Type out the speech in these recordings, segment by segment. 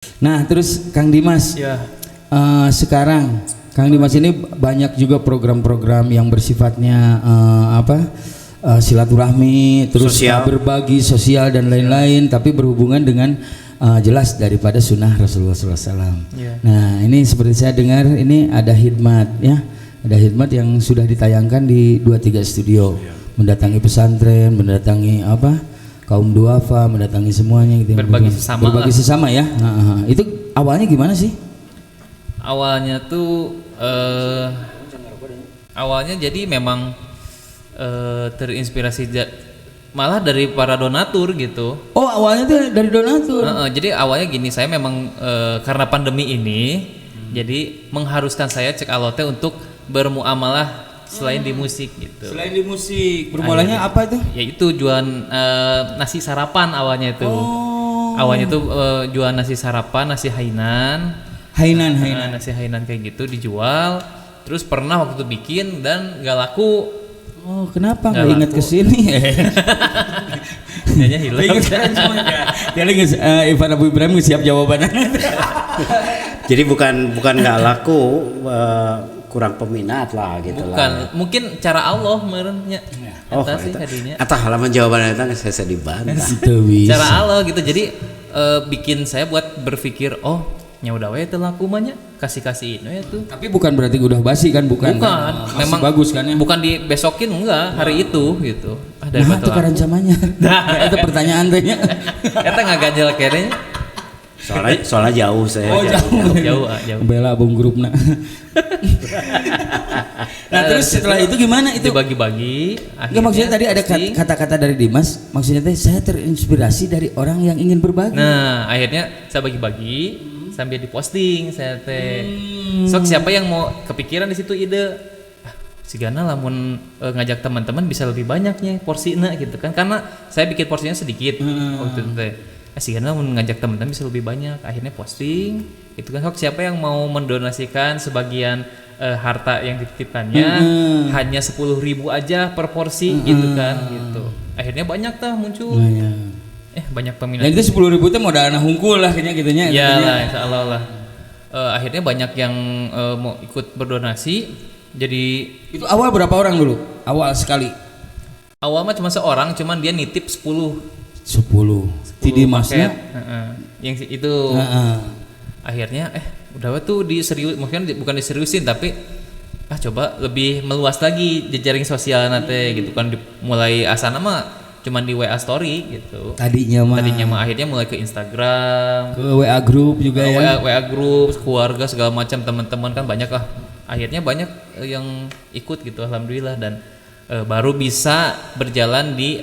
Nah, terus Kang Dimas, Ya. sekarang Kang Dimas ini banyak juga program-program yang bersifatnya silaturahmi, terus Sosial. berbagi sosial dan lain-lain, tapi berhubungan dengan jelas daripada sunnah Rasulullah SAW. Ya. Nah, ini seperti saya dengar ini ada hikmat ya, ada hikmat yang sudah ditayangkan di 23 Studio, mendatangi pesantren, mendatangi kaum duafa, mendatangi semuanya gitu. Berbagi sesama Berbagi lah. sesama ya. Itu awalnya gimana sih? Awalnya tuh awalnya jadi memang terinspirasi malah dari para donatur gitu. Oh, awalnya tuh dari donatur. Jadi awalnya gini, saya memang karena pandemi ini jadi mengharuskan saya cek alote untuk bermuamalah selain di musik gitu. Selain di musik, bermulanya apa itu? Yaitu jualan nasi sarapan awalnya itu. Oh. Awalnya tuh jualan nasi sarapan, nasi hainan. Hainan. Nasi hainan kayak gitu dijual. Terus pernah waktu itu bikin dan gak laku. Oh, kenapa Nggak nggak ingat laku. kesini? Kayaknya hilang. Jadi Ivan Abu Ibrahim siap jawabannya. Jadi bukan nggak laku, kurang peminat lah gitu Bukan, lah. mungkin cara Allah merenya. Oh, Eta sih eta. tadinya. Atah halaman jawabannya itu saya dibantah. Itu bisa. Cara Allah gitu. Jadi bikin saya buat berpikir, oh, nya udah we teu laku mah nya, kasih-kasihin we tuh. Tapi bukan berarti udah basi kan? Bukan. Masih Memang bagus kan ya? Bukan dibesokin enggak, hari itu gitu. Nah, itu karancamannya. Nah, itu pertanyaan tanya. Eta ngaganjel keneh. Soalnya jauh saya. Oh, jauh. Jauh. Bela bung grupna. Nah, terus setelah itu gimana itu? Dibagi-bagi. Enggak, maksudnya tadi ada posting. kata-kata dari Dimas, maksudnya teh saya terinspirasi dari orang yang ingin berbagi. Nah, akhirnya saya bagi-bagi sambil diposting saya teh. Sok siapa yang mau kepikiran di situ ide, sigana lamun ngajak teman-teman bisa lebih banyaknya porsinya gitu kan. Karena saya bikin porsinya sedikit waktu itu teh. Sigana lamun ngajak teman-teman bisa lebih banyak. Akhirnya posting itu kan, sok siapa yang mau mendonasikan sebagian harta yang dititipkannya hanya 10.000 aja per porsi gitu kan gitu. Akhirnya banyak tah muncul. Banyak peminat. Dan itu 10.000 teh modal anak hungkul lah kayaknya gitunya. Ya lah, insya Allah lah. Akhirnya banyak yang mau ikut berdonasi. Jadi Itu awal berapa orang dulu? Awal sekali. awal mah cuma seorang, cuman dia nitip 10 10. Ti Dimasnya. Yang itu akhirnya udah tuh diserius, mungkin bukan diseriusin tapi coba lebih meluas lagi jejaring sosial nanti gitu kan, mulai asana mah cuman di WA story gitu. Tadinya mah Akhirnya mulai ke Instagram, ke WA group juga ya. WA grup, keluarga segala macam, teman-teman kan banyak lah. Akhirnya banyak yang ikut gitu, alhamdulillah, dan baru bisa berjalan di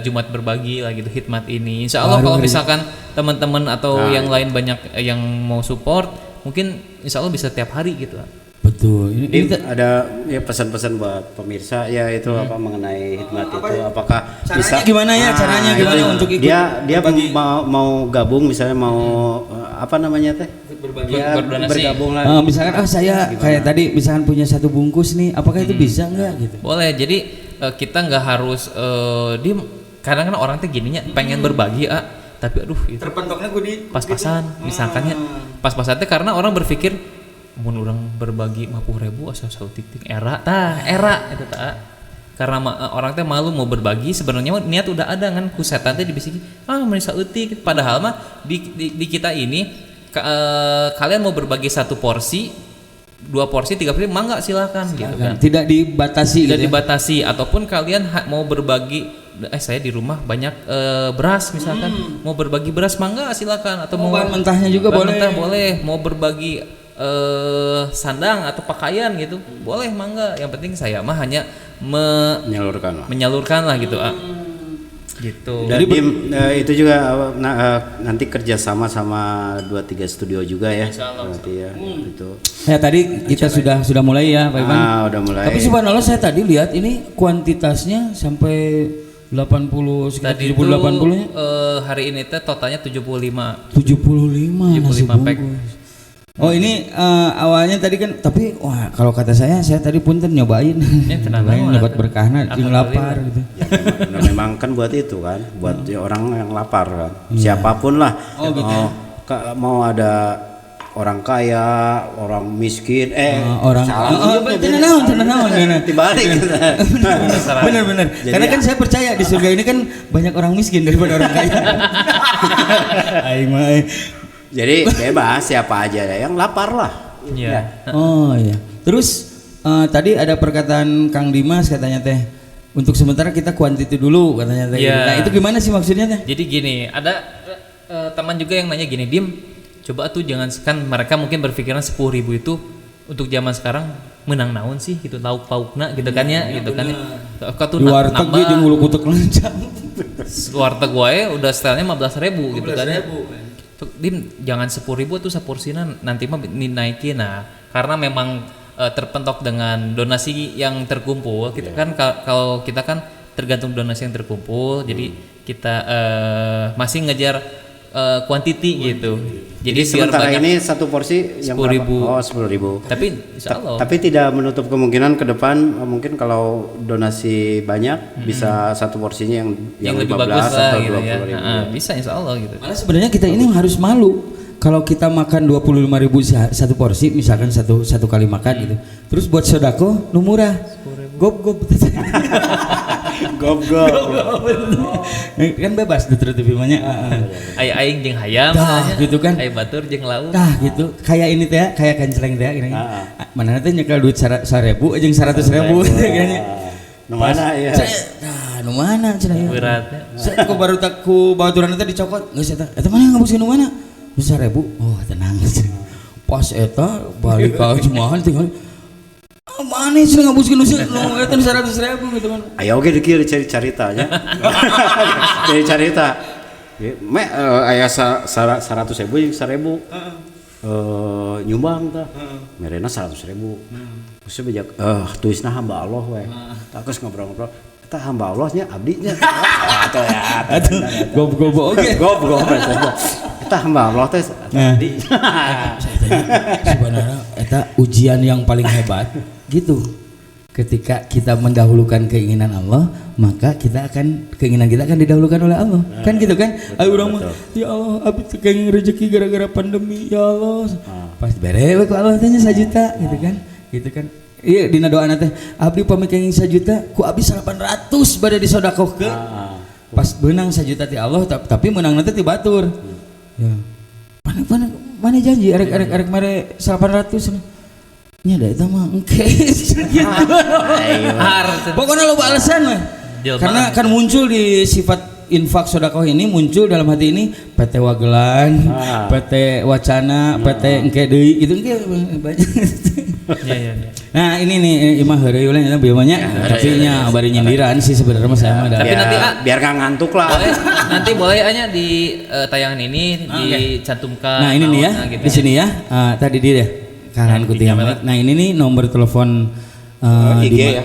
Jumat berbagi lah gitu, hikmat ini. Insya Allah kalau misalkan teman-teman atau yang lain banyak yang mau support, mungkin insya Allah bisa tiap hari gitu. Betul. Ini ada ya pesan-pesan buat pemirsa ya itu mengenai hikmat itu, apakah Caranya bisa gimana ya? Caranya gimana itu. untuk ikut? Dia mau gabung misalnya, mau apa namanya teh? Ya, Berdonasi. bergabung lah. Misalkan saya kayak tadi misalkan punya satu bungkus nih, apakah itu bisa nggak gitu? Boleh. Jadi kita nggak harus kadang kan orang tuh gininya pengen berbagi tapi aduh itu Terpentoknya gue di pas-pasan misalkannya pas-pasan teh karena orang berpikir mun orang berbagi 50.000 asal titik era itu karena orang teh malu mau berbagi, sebenarnya niat udah ada kan, ku setan teh dibisiki menisa eutik, padahal mah di kita ini kalian mau berbagi satu porsi, 2 porsi, 3 porsi, mangga silakan gitu kan. Tidak dibatasi Tidak gitu ya? dibatasi, ataupun kalian mau berbagi saya di rumah banyak beras misalkan, mau berbagi beras mangga silakan, atau mau bahan mentahnya juga bahan boleh. mentah boleh, mau berbagi sandang atau pakaian gitu boleh, mangga, yang penting saya mah hanya menyalurkan lah gitu gitu. Dan itu juga nanti kerjasama sama 23 Studio juga ya. Nanti ya itu. Ya tadi kita sudah mulai ya Pak Ivan. Udah mulai. Tapi subhanallah saya tadi lihat ini kuantitasnya sampai 80 sekitar Tadi 70 80 nya. Hari ini teh totalnya 75 nasi pack. bungkus. Oh ini awalnya tadi kan, tapi wah kalau kata saya tadi punten nyobain. Ya, tenang nyobat berkahna jeung lapar gitu. Ya, memang kan buat itu kan, buat orang yang lapar kan. Siapapun lah. Oh gitu. mau ada orang kaya, orang miskin, orang tenang, dibalik. Benar. Karena kan saya percaya di surga ini kan banyak orang miskin daripada orang kaya. Jadi bebas siapa aja yang lapar lah. Iya. Oh iya. Terus tadi ada perkataan Kang Dimas katanya teh, untuk sementara kita kuantiti dulu katanya teh. Iya. Nah itu gimana sih maksudnya teh? Jadi gini, ada teman juga yang nanya gini, Dim, coba tuh jangan, kan mereka mungkin berpikiran 10.000 itu untuk zaman sekarang menang naon sih gitu, lauk paukna gitu kan ya, gitu kan ya. Kau tuh warteg ge jeung ulu kutek lencang. Warteg wae udah stylenya 15.000 gitu kan ya. Dim, jangan 10.000 tuh seporsinya nanti mah dinaikin. Nah, karena memang terpentok dengan donasi yang terkumpul. Kita kan kalau kita kan tergantung donasi yang terkumpul. Jadi kita masih ngejar quantity gitu. Jadi sementara biar ini satu porsi yang 10.000. Oh, 10.000. Tapi insya Allah. Tapi tidak menutup kemungkinan ke depan mungkin kalau donasi banyak bisa satu porsinya yang lebih 15 bagus lah atau gitu 20.000. ya. Ya. Bisa insya Allah gitu. Malah sebenarnya kita ini harus malu kalau kita makan 25.000 satu porsi, misalkan satu kali makan gitu. Terus buat sodako nu murah. Gop. Kan bebas di TV nya. Aing jeung hayam gitu kan. Aya batur jeung lauk. Gitu. Kayak ini teh, kayak kenceleng teh gini. Mana teh nyekel duit 1.000 jeung 100.000 kayaknya. Nu mana ya? Nu mana cenah. Beratnya. Ku baru tak ku baturan teh dicokot. Geus eta mana yang ngabuskeun nu mana? 1.000. Oh, tenang. Pas eta balik ka jemaah tinggal mana sih ngabuskeun nu eta 100.000 gitu kan. Aya oge dieu cari carita nya. Cari carita. Me aya 100.000 jeung 1.000. Nyumbang tah. Merena 100.000. Terus bejak tulisna hamba Allah we. Tak geus ngobrol-ngobrol. Eta hamba Allahnya abdi nya. Atuh ya. Gob oge. Gob. Eta hamba Allah teh abdi. Sebenarnya eta ujian yang paling hebat gitu. Ketika kita mendahulukan keinginan Allah, maka keinginan kita akan didahulukan oleh Allah. Kan gitu kan? Ayo urang mah, ya Allah, abdi teu kenging rezeki gara-gara pandemi, ya Allah. Pas beres ku Allah teh 1 juta gitu kan? Gitu kan? Iya dina doana teh, abdi pami kenging 1 juta, ku abdi 800 bade disodakohkeun. Pas beunang 1 juta ti Allah, tapi menang nanti ti batur. Ya. Mana janji arek mare 800 nya da eta mah engke. Pokoknya loba alasan mah. Karena kan muncul di sifat infak sedekah ini muncul dalam hati ini PT Wagelan, PT Wacana, PT engke deui gitu engke banyak. Ya. Nah, ini nih imah heureuy ulah nya biomanya tapi nya bari nyindiran sih sebenarnya mah saya mah. Tapi nanti biar enggak ngantuk lah. Nanti boleh hanya di tayangan ini dicantumkan. Nah, ini nih ya. Gitu di sini ya. Tadi dia deh. Kanan kutiang. Nah, ini nih nomor telepon IG ya,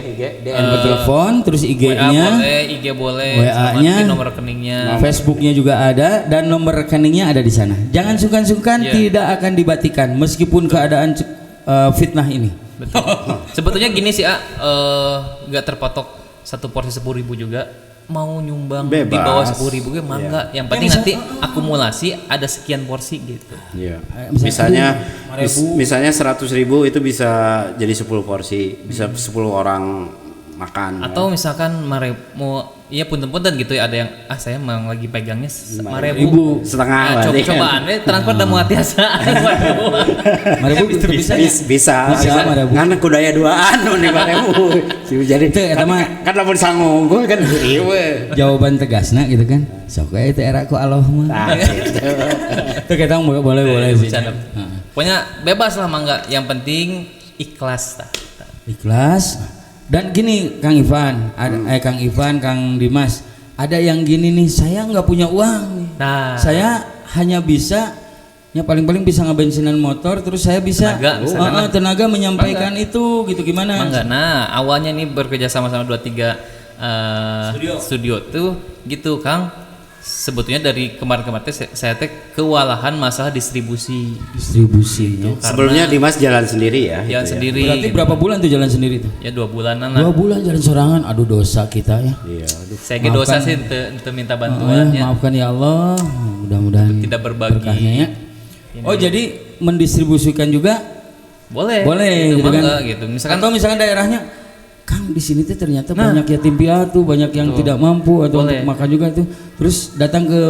nomor telepon, terus IG-nya, IG boleh, WA-nya, nomor rekeningnya, Facebook-nya juga ada, dan nomor rekeningnya ada di sana. Jangan sungkan-sungkan, tidak akan dibatikan meskipun keadaan fitnah ini. Betul. Sebetulnya gini sih, nggak terpatok satu porsi 10.000 juga. Mau nyumbang bebas. Di bawah 10.000 mangga. Yang penting nanti akumulasi ada sekian porsi gitu. Iya. Misalnya 100.000 itu bisa jadi 10 porsi, bisa 10 orang makan. Atau misalkan mau iya punten-punten gitu ya, ada yang saya memang lagi pegangnya 5.000 setengah cobaan transfer dan muat biasa. 5.000 bisa ngana kudaya duaan nu 5.000 jadi eta mah kan lamun sangunggul kan riwe jawaban tegasna gitu kan sok we teh era ku Allah mah teu kita boleh bercanda. Pokoknya bebas lah mangga, yang penting ikhlas dan gini Kang Ivan, Kang Ivan, Kang Dimas, ada yang gini nih, saya nggak punya uang nih. Nah, saya hanya bisa, ya paling-paling bisa ngebensinan motor, terus saya bisa tenaga menyampaikan itu, gitu gimana? Mangga. Nah, awalnya nih bekerja sama 23 studio tuh, gitu Kang. Sebetulnya dari kemarin-kemarin saya kewalahan masalah distribusi itu. Sebelumnya Dimas jalan sendiri ya. Jalan sendiri. Berarti berapa bulan tuh jalan sendiri tuh? Ya 2 bulanan lah. 2 bulan jalan sorangan. Aduh dosa kita ya. Iya. Saya ke dosa sih untuk minta bantuan ya. Maafkan ya Allah. Mudah-mudahan tidak berbagi. Berkahnya ya. ini. Oh jadi mendistribusikan juga boleh boleh gitu kan? mangga, gitu. Misalkan Atau misalkan daerahnya, Kang di sini tuh ternyata banyak yatim piatu, banyak yang tidak mampu atau Boleh. untuk makan juga tuh. Terus datang ke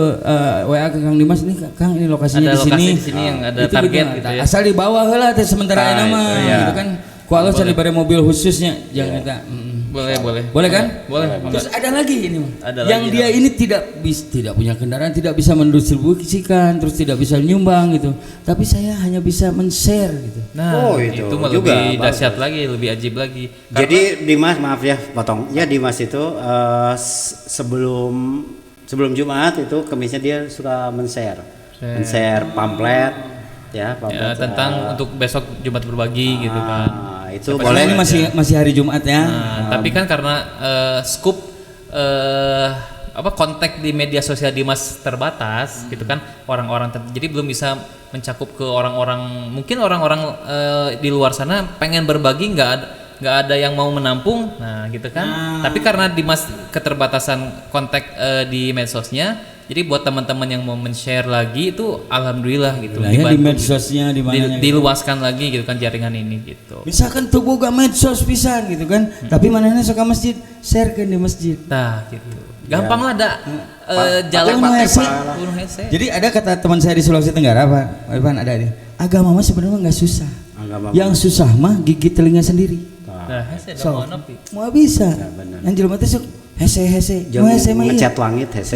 WA ke Kang Dimas nih, Kang ini lokasinya ada di sini. lokasi di sini yang ada Itu target juga, gitu ya. Asal di bawah heula teh sementara Nah, nama itu ya. gitu kan. Ku Allah cari bare mobil khususnya jangan kita. Boleh. Boleh kan? Boleh. Terus ada lagi ini, Mang. Ada yang lagi, dia ini tidak punya kendaraan, tidak bisa mendistribusikan, terus tidak bisa nyumbang gitu. Tapi saya hanya bisa men-share gitu. Nah, Oh, itu, itu mah juga lebih bagus. dahsyat lagi, lebih ajib lagi. Jadi Dimas, maaf ya potong. Ya Dimas itu sebelum Jumat itu kemisnya dia suka men-share pamflet ya, Ya, tentang untuk besok Jumat berbagi gitu kan. itu Siapa boleh. Ini masih hari Jumat ya. Nah, tapi kan karena scoop kontak di media sosial Dimas terbatas gitu kan, orang-orang jadi belum bisa mencakup ke orang-orang, mungkin orang-orang di luar sana pengen berbagi nggak ada yang mau menampung, nah gitu kan. Tapi karena Dimas keterbatasan kontak di medsosnya, jadi buat teman-teman yang mau men-share lagi itu alhamdulillah gitu, Nah, ya, di dibantu, medsosnya di mana diluaskan lagi gitu kan jaringan ini gitu. misalkan tuh boga medsos pisan gitu kan, tapi manehna suka masjid, sharekeun di masjid. Nah gitu. Gampang lah ada Pakai jalan pakai hese. gunung hese. Jadi ada kata teman saya di Sulawesi Tenggara, Pak Irfan, ada ini. Agama mah sebenarnya nggak susah. Agama Yang susah mah gigit telinga sendiri. Nah hese So, mau nepi. mau bisa. benar. Yang jelema teh sok hese. Jangan Mau hese mah iya. ngecat langit hese.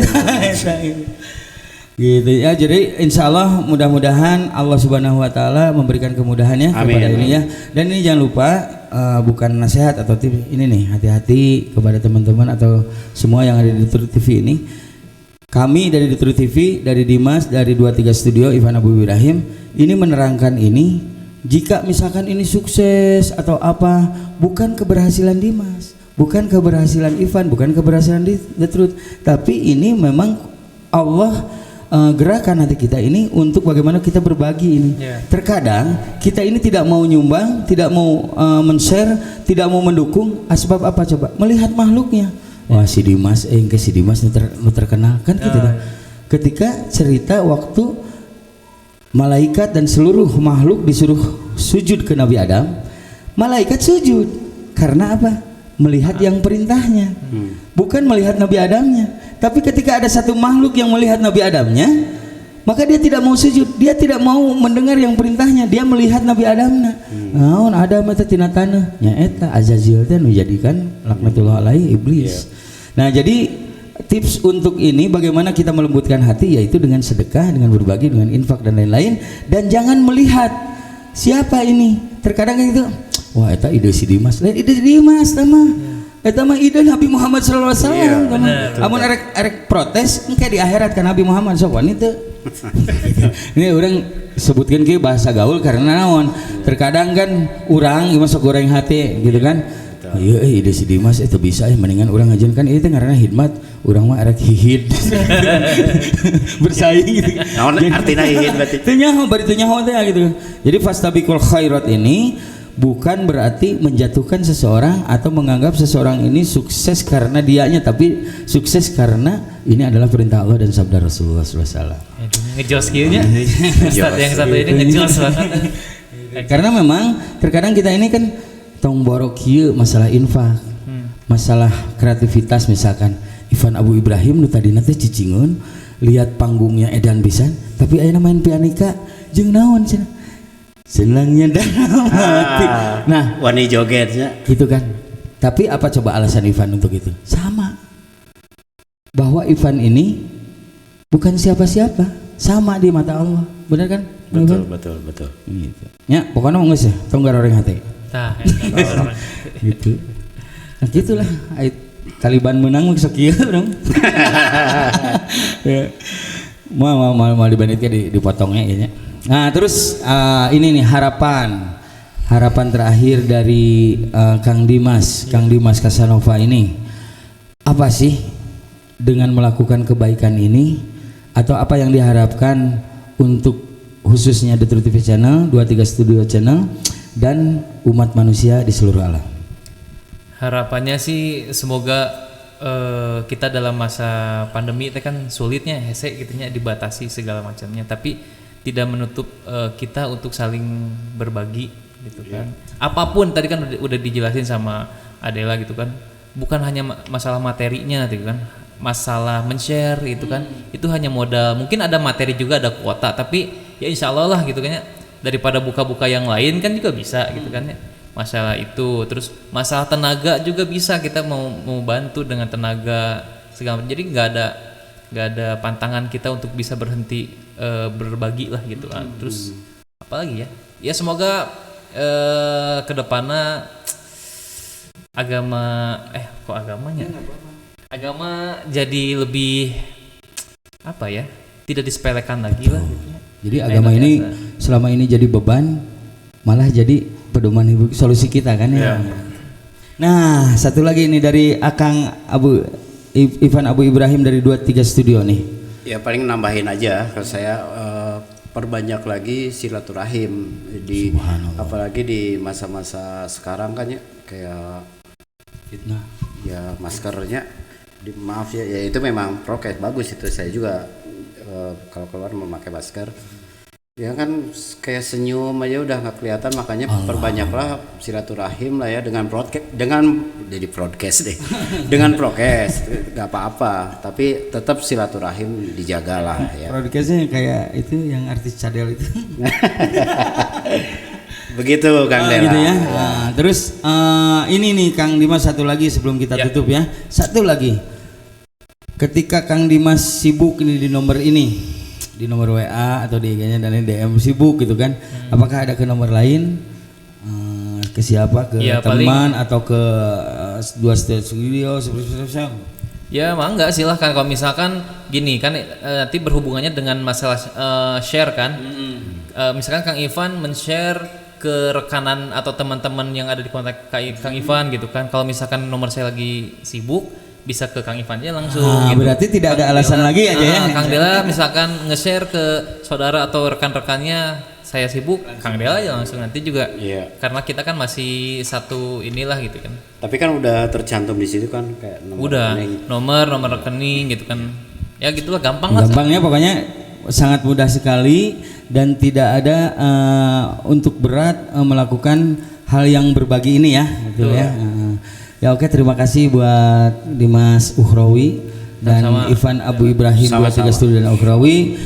Gitu ya, jadi insya Allah mudah-mudahan Allah Subhanahu Wa Taala memberikan kemudahannya Amin. kepada ini ya. Dan ini jangan lupa bukan nasihat atau tips, ini nih hati-hati kepada teman-teman atau semua yang ada di True TV ini. Kami dari True TV, dari Dimas, dari 23 Studio Ivan Abu Ibrahim ini menerangkan ini, jika misalkan ini sukses atau apa, bukan keberhasilan Dimas, bukan keberhasilan Ivan, bukan keberhasilan The Truth, tapi ini memang Allah gerakan hati kita ini untuk bagaimana kita berbagi ini. Yeah. Terkadang kita ini tidak mau nyumbang, tidak mau men-share, tidak mau mendukung, asbab apa coba? Melihat makhluknya. Wah si Dimas, si Dimas nu terkenal kan gitu dah. Ketika cerita waktu malaikat dan seluruh makhluk disuruh sujud ke Nabi Adam, malaikat sujud karena apa? Melihat yang perintahnya, bukan melihat Nabi Adamnya. Tapi ketika ada satu makhluk yang melihat Nabi Adamnya, maka dia tidak mau sujud, dia tidak mau mendengar yang perintahnya, dia melihat Nabi Adamna. Naon Adam eta tina taneuh, nya eta Azazil teh nu jadikan laknatullah alaihi iblis. Nah, jadi tips untuk ini bagaimana kita melembutkan hati, yaitu dengan sedekah, dengan berbagi, dengan infak dan lain-lain, dan jangan melihat siapa ini. Terkadang gitu, wah eta ide si Dimas, lain ide si Dimas tama. Eta mah ide Nabi Muhammad sallallahu alaihi wasallam. Amun erek protes engke di akhirat ka Nabi Muhammad sok wanita. Ini orang sebutkan ke bahasa gaul karena naon? Terkadang kan urang ieu sok goreng hati gitu kan. Iya ide si Dimas itu bisa mendingan orang ngajen kan itu ngaranna hidmat, urang mah erek hihid. Bersaing gitu. Naon artina hihid berarti? Teu nyaho bari teu nyaho teh gitu. Jadi fastabiqul khairat ini bukan berarti menjatuhkan seseorang atau menganggap seseorang ini sukses karena dianya, tapi sukses karena ini adalah perintah Allah dan sabda Rasulullah SAW. Ngejos kieu nya. Ustaz yang satu ini ngejos banget. Karena memang terkadang kita ini kan tong borok kieu masalah infak, masalah kreativitas, misalkan Ivan Abu Ibrahim nu tadina teh cicingeun lihat panggungnya edan pisan, tapi ayeuna main pianika jeung naon cenah. Senangnya dalam hati. Nah, wani jogetnya gitu kan. Tapi apa coba alasan Ivan untuk itu? Sama. Bahwa Ivan ini bukan siapa-siapa, sama di mata Allah. Benar kan? betul. Gitu. Ya, pokoknya mau geus ya, tong garoreng hati. Tah. Gitu. Nah, gitulah. Taliban menang sok kieu dong. Ya. Mau dibandingkan dipotongnya ya. Nah terus ini nih harapan terakhir dari Kang Dimas Casanova ini apa sih dengan melakukan kebaikan ini, atau apa yang diharapkan untuk khususnya The True TV Channel, 23 Studio Channel dan umat manusia di seluruh alam? Harapannya sih semoga kita dalam masa pandemi itu kan sulitnya hese gitunya dibatasi segala macamnya, tapi tidak menutup kita untuk saling berbagi gitu kan. Apapun tadi kan udah dijelasin sama Adela gitu kan. Bukan hanya masalah materinya gitu kan. Masalah men-share gitu kan. Itu hanya modal. Mungkin ada materi juga, ada kuota, tapi ya insya Allah lah gitu kan ya. Daripada buka-buka yang lain kan juga bisa gitu kan ya. Masalah itu, terus masalah tenaga juga bisa, kita mau bantu dengan tenaga segala. Jadi nggak ada pantangan kita untuk bisa berhenti berbagi lah gitu kan. Terus apalagi ya semoga kedepannya agama jadi lebih apa ya, tidak disepelekan lagi lah gitu. Jadi agama ini selama ini jadi beban, malah jadi pedoman hidup, solusi kita kan ya. Nah, satu lagi ini dari Akang Ivan Abu Ibrahim dari 23 Studio nih. Ya paling nambahin aja, kalau saya perbanyak lagi silaturahim di apalagi di masa-masa sekarang kan ya, kayak Fitnah. Ya maskernya maaf ya itu memang prokes bagus itu, saya juga kalau keluar memakai masker ya kan, kayak senyum aja udah nggak kelihatan, makanya perbanyaklah silaturahim lah ya dengan broadcast deh dengan prokes nggak apa-apa, tapi tetap silaturahim dijagalah ya. Broadcastnya kayak itu yang artis cadel itu. Begitu Kang Dela. Gitu ya. Nah, terus ini nih Kang Dimas, satu lagi sebelum kita tutup ya. Satu lagi. Ketika Kang Dimas sibuk ini di nomor ini, di nomor WA atau di IG-nya dan DM sibuk gitu kan. Apakah ada ke nomor lain? Ke siapa? Ke teman atau ke dua studio seperti Ya mangga silahkan, kalau misalkan gini kan nanti berhubungannya dengan masalah share kan. Misalkan Kang Ivan men-share ke rekanan atau teman-teman yang ada di kontak Kang Ivan gitu kan. Kalau misalkan nomor saya lagi sibuk, bisa ke Kang Ivan aja langsung gitu. Berarti tidak ada alasan lagi aja ya. Kang Dela misalkan nge-share ke saudara atau rekan-rekannya, saya sibuk, Kang Dela aja langsung nanti juga. Karena kita kan masih satu inilah gitu kan. Tapi kan udah tercantum di situ kan kayak nomor rekening gitu kan. Ya gitulah, gampang lah. Gampangnya pokoknya sangat mudah sekali dan tidak ada untuk berat melakukan hal yang berbagi ini ya, gitu ya. Ya oke, terima kasih buat Dimas Ukhrawi dan Ivan Abu Ibrahim 23 Studio dan Ukhrawi.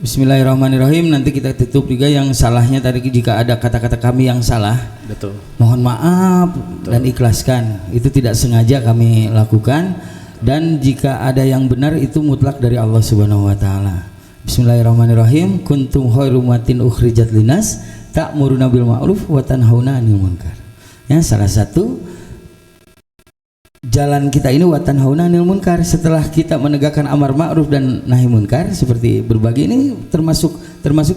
Bismillahirrahmanirrahim. Nanti kita tutup juga yang salahnya tadi, jika ada kata-kata kami yang salah. Betul. Mohon maaf dan ikhlaskan. Itu tidak sengaja kami lakukan, dan jika ada yang benar itu mutlak dari Allah Subhanahu wa taala. Bismillahirrahmanirrahim. Kuntum khairu ummatin ukhrijat linas ta'muruna bil ma'ruf wa tanhauna 'anil munkar. Ya, salah satu jalan kita ini wa tanhauna 'anil munkar. Setelah kita menegakkan amar ma'ruf dan nahi munkar, seperti berbagi ini termasuk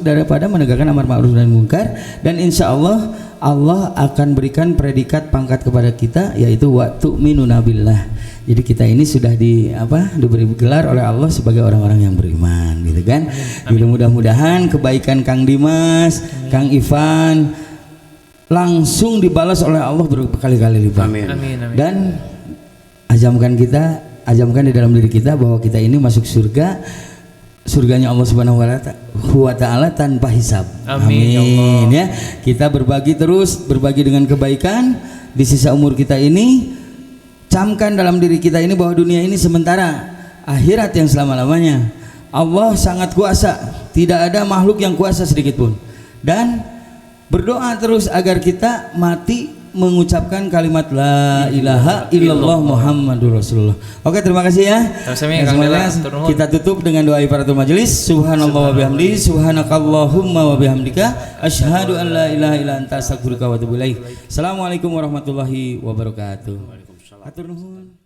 daripada menegakkan amar ma'ruf dan munkar, dan insya Allah Allah akan berikan predikat pangkat kepada kita, yaitu wa tu'minuna billah. Jadi kita ini sudah diberi gelar oleh Allah sebagai orang-orang yang beriman, gitu kan. Jadi mudah-mudahan kebaikan Kang Dimas, Kang Ivan langsung dibalas oleh Allah berkali-kali lipat. Amin. Dan ajamkan di dalam diri kita bahwa kita ini masuk surganya Allah Subhanahu wa taala tanpa hisab. Amin. Ya, kita berbagi dengan kebaikan di sisa umur kita ini. Camkan dalam diri kita ini bahwa dunia ini sementara, akhirat yang selama-lamanya. Allah sangat kuasa, tidak ada makhluk yang kuasa sedikit pun. Dan berdoa terus agar kita mati mengucapkan kalimat la ilaha illallah Muhammadur Rasulullah. Oke, terima kasih ya. Semuanya kita tutup dengan doa ifaratul majelis. Subhanallah wa bihamdi, subhanakallahumma wa bihamdika, asyhadu an la ilaha illa anta astaghfiruka wa atubu ilaik. Assalamualaikum warahmatullahi wabarakatuh. Hatur nuhun.